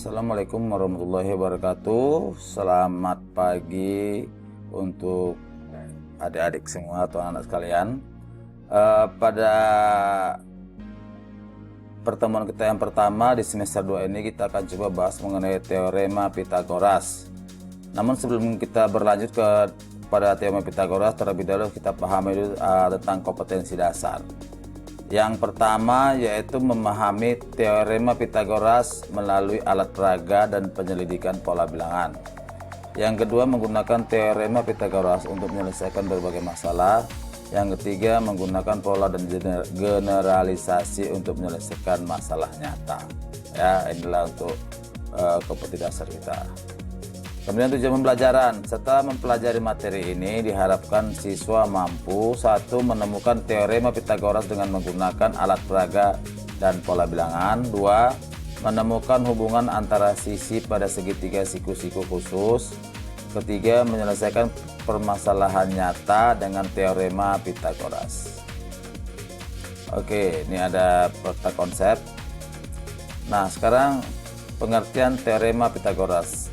Assalamualaikum warahmatullahi wabarakatuh. Selamat pagi untuk adik-adik semua atau anak sekalian. Pada pertemuan kita yang pertama di semester 2 ini kita akan coba bahas mengenai teorema Pythagoras. Namun sebelum kita berlanjut pada teorema Pythagoras, terlebih dahulu kita pahami dulu tentang kompetensi dasar. Yang pertama yaitu memahami teorema Pythagoras melalui alat peraga dan penyelidikan pola bilangan. Yang kedua, menggunakan teorema Pythagoras untuk menyelesaikan berbagai masalah. Yang ketiga, menggunakan pola dan generalisasi untuk menyelesaikan masalah nyata. Ya, inilah untuk kompetensi dasar kita. Kemudian tujuan pembelajaran. Setelah mempelajari materi ini, diharapkan siswa mampu: 1. Menemukan teorema Pythagoras dengan menggunakan alat peraga dan pola bilangan. 2. Menemukan hubungan antara sisi pada segitiga siku-siku khusus. Ketiga, menyelesaikan permasalahan nyata dengan teorema Pythagoras. Oke, ini ada peta konsep. Nah, sekarang pengertian teorema Pythagoras.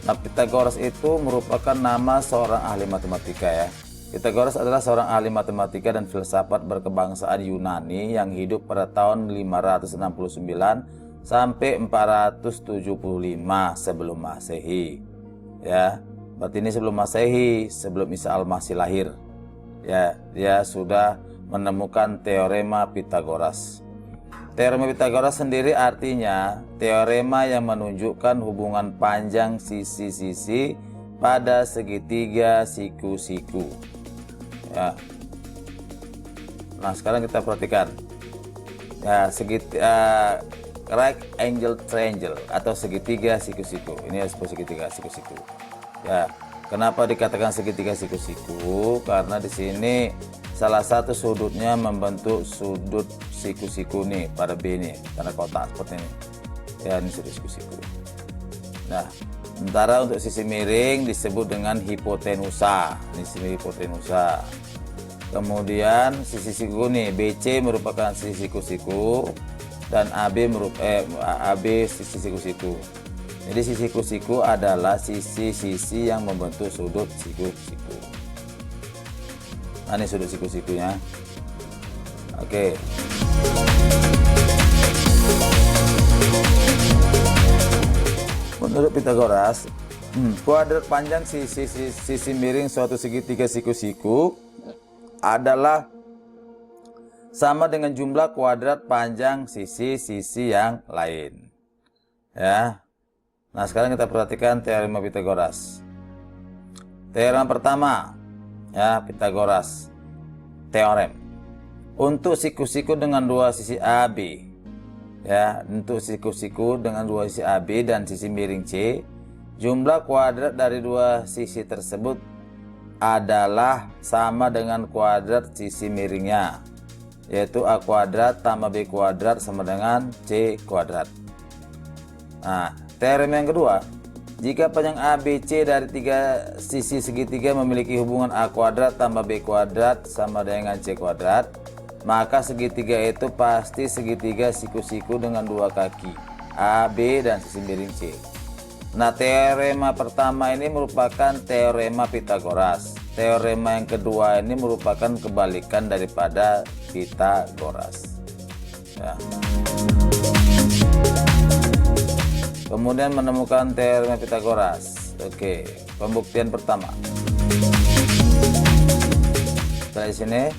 Nah, Pythagoras itu merupakan nama seorang ahli matematika ya. Pythagoras adalah seorang ahli matematika dan filsafat berkebangsaan Yunani yang hidup pada tahun 569 sampai 475 sebelum Masehi. Ya, berarti ini sebelum Masehi, sebelum Isa Al-Masih lahir. Ya, dia sudah menemukan teorema Pythagoras. Teorema Pythagoras sendiri artinya teorema yang menunjukkan hubungan panjang sisi-sisi pada segitiga siku-siku. Ya. Nah, sekarang kita perhatikan. Ya, right angle triangle atau segitiga siku-siku. Ini disebut segitiga siku-siku. Ya, kenapa dikatakan segitiga siku-siku? Karena di sini salah satu sudutnya membentuk sudut siku-siku nih pada B nih, tanda kotak seperti ini. Ya, ini sudut siku-siku. Nah, sementara untuk sisi miring disebut dengan hipotenusa. Ini sisi hipotenusa. Kemudian sisi siku nih, BC merupakan sisi siku-siku dan AB sisi siku-siku. Jadi sisi siku-siku adalah sisi-sisi yang membentuk sudut siku-siku. Nah, ini sudut siku-sikunya. Oke. Menurut Pythagoras, kuadrat panjang sisi miring suatu segitiga siku-siku adalah sama dengan jumlah kuadrat panjang sisi-sisi yang lain. Ya. Nah, sekarang kita perhatikan teorema Pythagoras. Teorema pertama, ya, Pythagoras teorem. Untuk siku-siku dengan dua sisi AB, ya, untuk siku-siku dengan dua sisi AB dan sisi miring C, jumlah kuadrat dari dua sisi tersebut adalah sama dengan kuadrat sisi miringnya, yaitu A kuadrat tambah B kuadrat sama dengan C kuadrat. Nah, teorem yang kedua, jika panjang ABC dari tiga sisi segitiga memiliki hubungan A kuadrat tambah B kuadrat sama dengan C kuadrat, maka segitiga itu pasti segitiga siku-siku dengan dua kaki, A, B, dan sisi miring C. Nah, teorema pertama ini merupakan teorema Pythagoras. Teorema yang kedua ini merupakan kebalikan daripada Pythagoras. Ya. Kemudian menemukan teorema Pythagoras. Oke, pembuktian pertama. Dari sini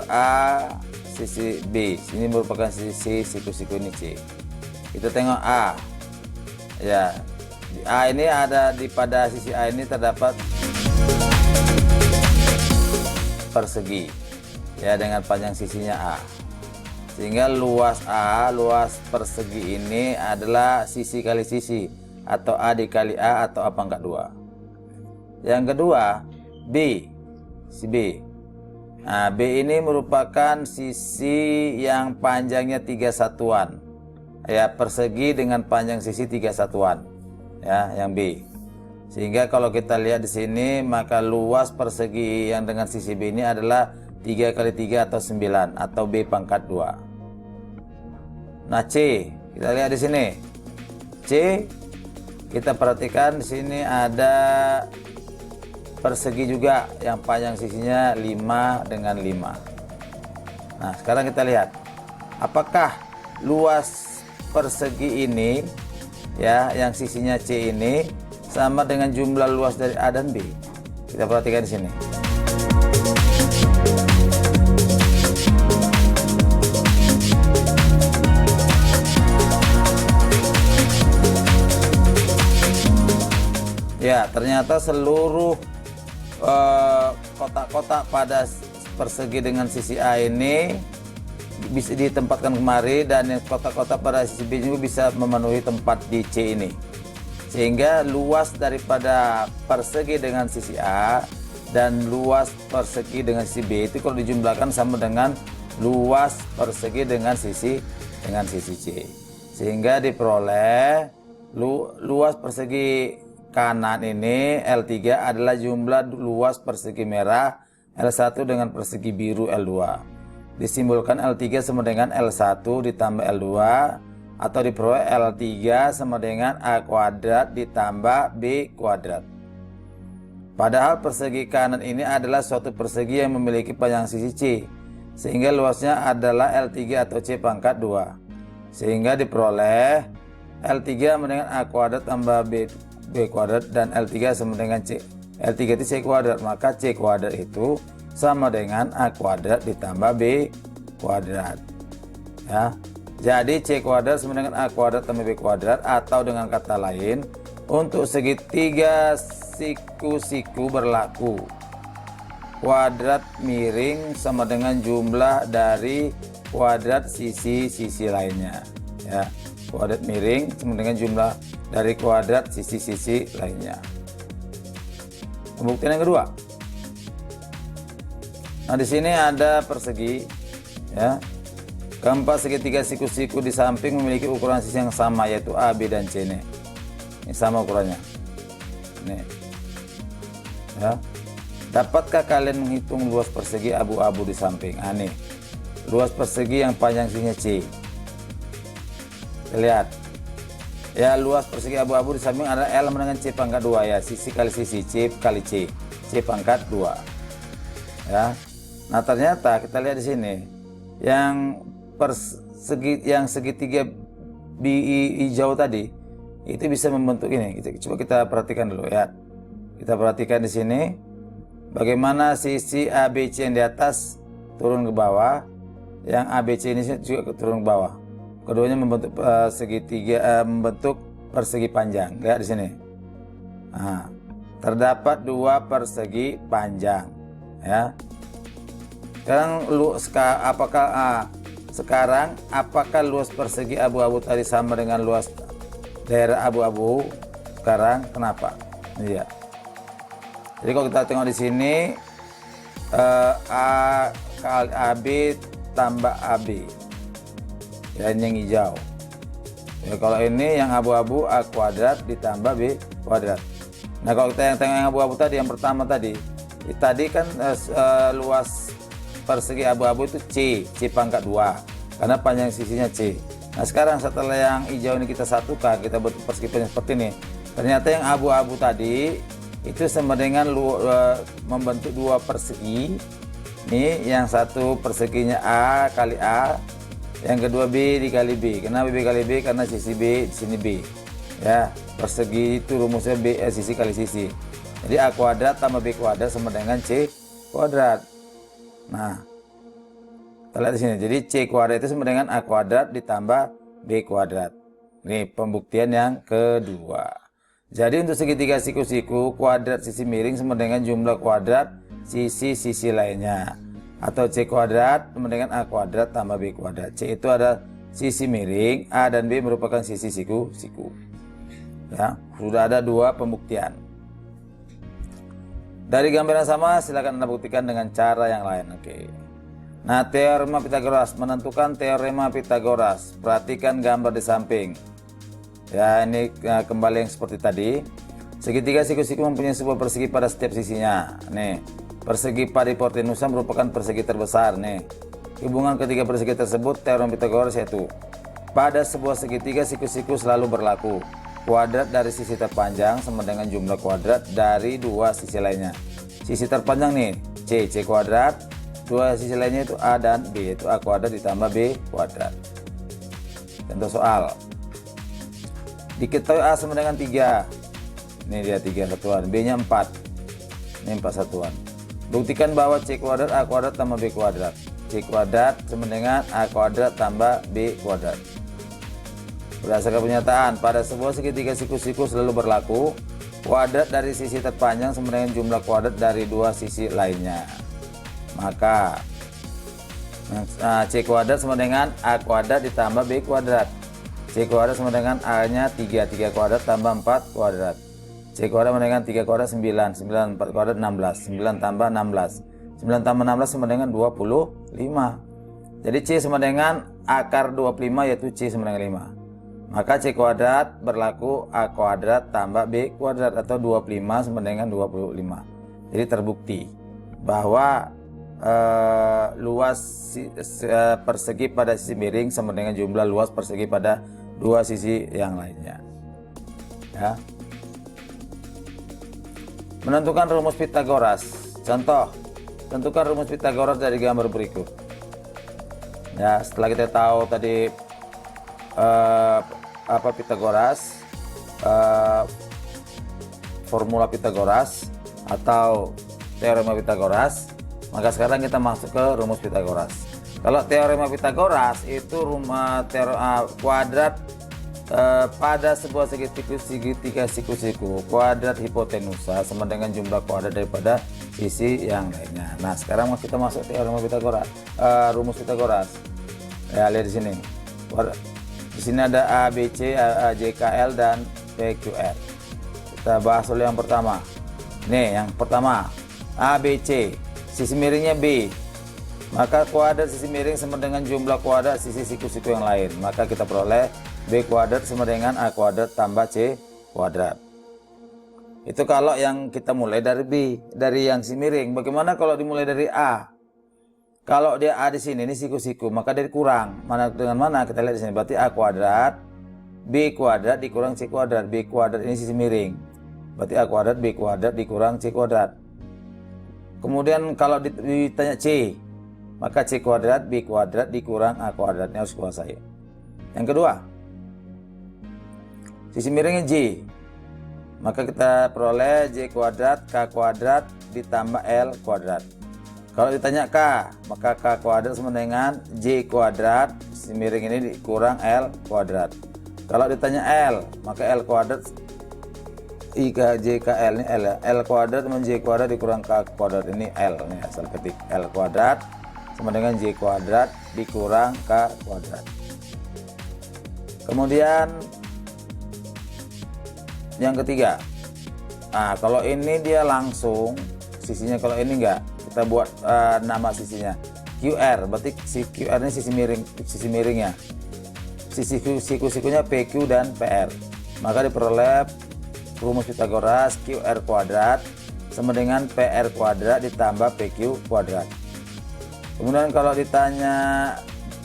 A sisi B, ini merupakan sisi siku-siku ini C. Kita tengok A. Ya, A ini ada pada sisi A ini terdapat persegi. Ya, dengan panjang sisinya A. Sehingga luas A, luas persegi ini adalah sisi kali sisi, atau A dikali A, atau A pangkat 2. Yang kedua, B, si B. Nah, B ini merupakan sisi yang panjangnya 3 satuan. Ya, persegi dengan panjang sisi 3 satuan. Ya, yang B. Sehingga kalau kita lihat di sini, maka luas persegi yang dengan sisi B ini adalah 3 kali 3 atau 9, atau B pangkat 2. Nah, C, kita lihat di sini. C, kita perhatikan di sini ada persegi juga yang panjang sisinya 5 dengan 5. Nah, sekarang kita lihat apakah luas persegi ini ya yang sisinya C ini sama dengan jumlah luas dari A dan B. Kita perhatikan di sini. Ya, ternyata seluruh kotak-kotak pada persegi dengan sisi A ini bisa ditempatkan kemari, dan yang kotak-kotak pada sisi B juga bisa memenuhi tempat di C ini. Sehingga luas daripada persegi dengan sisi A dan luas persegi dengan sisi B itu kalau dijumlahkan sama dengan luas persegi dengan sisi C. Sehingga diperoleh luas persegi kanan ini L3 adalah jumlah luas persegi merah L1 dengan persegi biru L2. Disimbolkan L3 sama dengan L1 ditambah L2, atau diperoleh L3 sama dengan A kuadrat ditambah B kuadrat. Padahal persegi kanan ini adalah suatu persegi yang memiliki panjang sisi C, sehingga luasnya adalah L3 atau C pangkat 2. Sehingga diperoleh L3 sama dengan A kuadrat tambah B kuadrat, dan L3 sama dengan C. L3 itu C kuadrat, maka C kuadrat itu sama dengan A kuadrat ditambah B kuadrat. Ya. Jadi C kuadrat sama dengan A kuadrat tambah B kuadrat, atau dengan kata lain, untuk segitiga siku-siku berlaku kuadrat miring sama dengan jumlah dari kuadrat sisi-sisi lainnya. Ya. Kuadrat miring sama dengan jumlah dari kuadrat sisi-sisi lainnya. Pembuktian yang kedua. Nah, di sini ada persegi, ya. Keempat segitiga siku-siku di samping memiliki ukuran sisi yang sama, yaitu A, B, dan C ini. Ini sama ukurannya. Ini. Ya. Dapatkah kalian menghitung luas persegi abu-abu di samping? Nih. Luas persegi yang panjang sisinya C. Lihat ya, luas persegi abu-abu di samping adalah L dengan C pangkat 2 ya, sisi kali sisi, C kali C pangkat 2 ya. Nah, ternyata kita lihat di sini yang segitiga hijau tadi itu bisa membentuk ini. Coba kita perhatikan dulu ya. Kita perhatikan di sini bagaimana sisi ABC yang di atas turun ke bawah, yang ABC ini juga turun ke bawah. Keduanya membentuk membentuk persegi panjang. Lihat di sini. Nah, terdapat dua persegi panjang, ya. Apakah luas persegi abu-abu tadi sama dengan luas daerah abu-abu sekarang? Kenapa? Iya. Jadi kalau kita tengok di sini A kali AB tambah AB. Ya, ini yang hijau. Ya, kalau ini yang abu-abu A kuadrat ditambah B kuadrat. Nah, kalau kita yang tengok yang abu-abu tadi, yang pertama tadi kan luas persegi abu-abu itu C pangkat 2 karena panjang sisinya C. Nah, sekarang setelah yang hijau ini kita satukan, kita bentuk persegi panjang seperti ini. Ternyata yang abu-abu tadi itu sama dengan membentuk dua persegi. Ini yang satu perseginya A kali A, yang kedua B dikali B. Kenapa B kali B? Karena sisi B di sini B. Ya, persegi itu rumusnya B sisi kali sisi. Jadi A kuadrat tambah B kuadrat sama dengan C kuadrat. Nah, kita lihat di sini. Jadi C kuadrat itu sama dengan A kuadrat ditambah B kuadrat. Ini pembuktian yang kedua. Jadi untuk segitiga siku-siku, kuadrat sisi miring sama dengan jumlah kuadrat sisi-sisi lainnya. Atau C kuadrat sama dengan A kuadrat tambah B kuadrat. C itu ada sisi miring, A dan B merupakan sisi siku-siku. Ya, sudah ada dua pembuktian. Dari gambar yang sama, silakan Anda buktikan dengan cara yang lain. Oke. Nah, teorema Pitagoras, menentukan teorema Pitagoras. Perhatikan gambar di samping. Ya, ini kembali yang seperti tadi. Segitiga siku-siku mempunyai sebuah persegi pada setiap sisinya. Nih, persegi parihipotenusa merupakan persegi terbesar. Nih, hubungan ketiga persegi tersebut teorema Pitagoras yaitu pada sebuah segitiga siku-siku selalu berlaku. Kuadrat dari sisi terpanjang sama dengan jumlah kuadrat dari dua sisi lainnya. Sisi terpanjang nih C kuadrat, dua sisi lainnya itu A dan B, itu A kuadrat ditambah B kuadrat. Contoh soal. Diketahui A sama dengan 3. Ini dia 3 satuan, B-nya 4. Ini 4 satuan. Buktikan bahwa C kuadrat A kuadrat tambah B kuadrat. C kuadrat sama dengan A kuadrat tambah B kuadrat. Berdasarkan pernyataan, pada sebuah segitiga siku-siku selalu berlaku. Kuadrat dari sisi terpanjang sama dengan jumlah kuadrat dari dua sisi lainnya. Maka C kuadrat sama dengan A kuadrat ditambah B kuadrat. C kuadrat sama dengan A nya 3 kuadrat tambah 4 kuadrat. C kuadrat sama dengan 3 kuadrat 9 4 kuadrat 16, 9 tambah 16, 9 tambah 16 sama dengan 25. Jadi C sama dengan akar 25, yaitu C sama dengan 5. Maka C kuadrat berlaku A kuadrat tambah B kuadrat, atau 25 sama dengan 25. Jadi terbukti bahwa luas persegi pada sisi miring sama dengan jumlah luas persegi pada dua sisi yang lainnya. Ya. Menentukan rumus Pitagoras. Contoh, tentukan rumus Pitagoras dari gambar berikut. Ya, setelah kita tahu tadi apa Pitagoras, formula Pitagoras atau teorema Pitagoras, maka sekarang kita masuk ke rumus Pitagoras. Kalau teorema Pitagoras itu kuadrat pada sebuah segitiga siku-siku, kuadrat hipotenusa sama dengan jumlah kuadrat daripada sisi yang lainnya. Nah, sekarang kita masuk teorema Pitagoras, rumus Pitagoras. Ya, lihat di sini. Di sini ada A, B, C, A, J, K, L dan P, Q, R. Kita bahas dulu yang pertama. Nih, yang pertama A, B, C. Sisi miringnya B. Maka kuadrat sisi miring sama dengan jumlah kuadrat sisi siku-siku yang lain. Maka kita peroleh B kuadrat sama dengan A kuadrat tambah C kuadrat. Itu kalau yang kita mulai dari B, dari yang sisi miring. Bagaimana kalau dimulai dari A? Kalau dia A di sini, ini siku-siku, maka dia kurang. Mana dengan mana? Kita lihat di sini. Berarti A kuadrat, B kuadrat dikurang C kuadrat. B kuadrat ini sisi miring. Berarti A kuadrat, B kuadrat dikurang C kuadrat. Kemudian kalau ditanya C, maka C kuadrat, B kuadrat dikurang A kuadrat. Ini harus kuasai. Yang kedua, sisi miringnya J. Maka kita peroleh J kuadrat, K kuadrat ditambah L kuadrat. Kalau ditanya K, maka K kuadrat sama dengan J kuadrat, sisi miring ini dikurang L kuadrat. Kalau ditanya L, maka L kuadrat I, K, J, K, L ini L ya. L kuadrat sama J kuadrat dikurang K kuadrat, ini L, ini asal ketik. L kuadrat sama dengan J kuadrat dikurang K kuadrat. Kemudian yang ketiga, nah kalau ini dia langsung sisinya, kalau ini enggak, kita buat nama sisinya QR. Berarti si QR ini sisi miringnya, sisi siku-sikunya PQ dan PR. Maka diperoleh rumus Pitagoras QR kuadrat sama dengan PR kuadrat ditambah PQ kuadrat. Kemudian kalau ditanya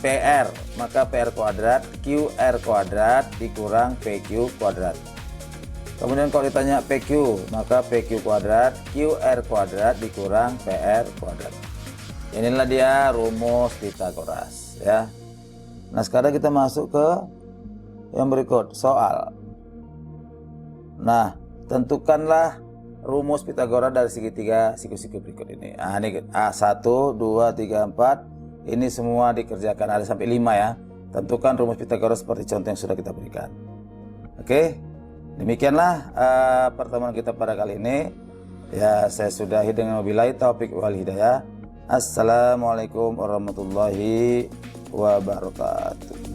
PR, maka PR kuadrat QR kuadrat dikurang PQ kuadrat. Kemudian kalau ditanya PQ, maka PQ kuadrat QR kuadrat dikurang PR kuadrat. Inilah dia rumus Pitagoras ya. Nah, sekarang kita masuk ke yang berikut, soal. Nah, tentukanlah rumus Pitagoras dari segitiga siku-siku berikut ini. Nah, ini A1, 2, 3, 4. Ini semua dikerjakan, ada sampai 5 ya. Tentukan rumus Pitagoras seperti contoh yang sudah kita berikan. Oke. Demikianlah pertemuan kita pada kali ini. Ya, saya sudahi dengan wabillahi taufik wal hidayah. Assalamualaikum warahmatullahi wabarakatuh.